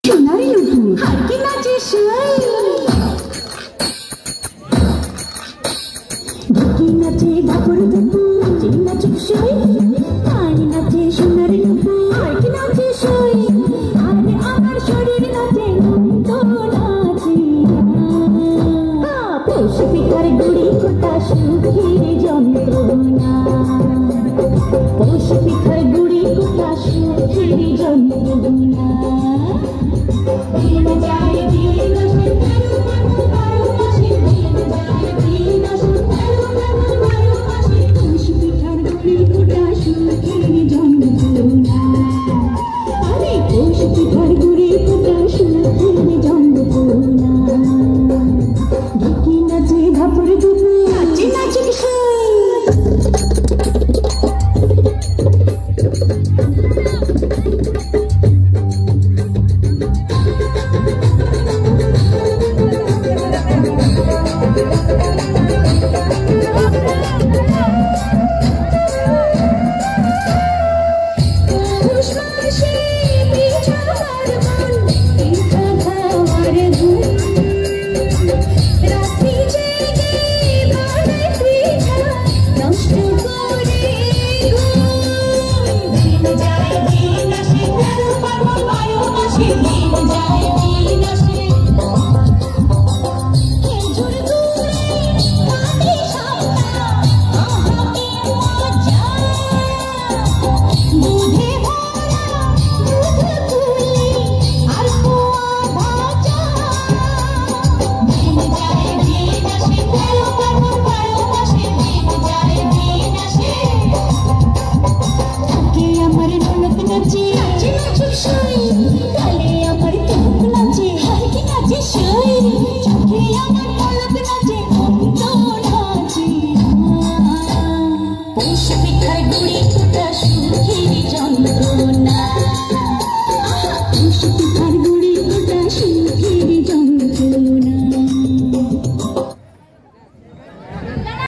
সোনারি নুপুর আর কি নাচে সই ঢুকি নাচে ধাপুর দুপুর যে নাচে সই পানি নাচে সোনারি নুপুর আর কি নাচে সই আরে আমার শরীর নাচে তো নাচি পৌষ পিঠার গুড়ি কোটা সুখের যন্ত্রণা পৌষ পিঠার গুড়ি কোটা সুখের যন্ত্রণা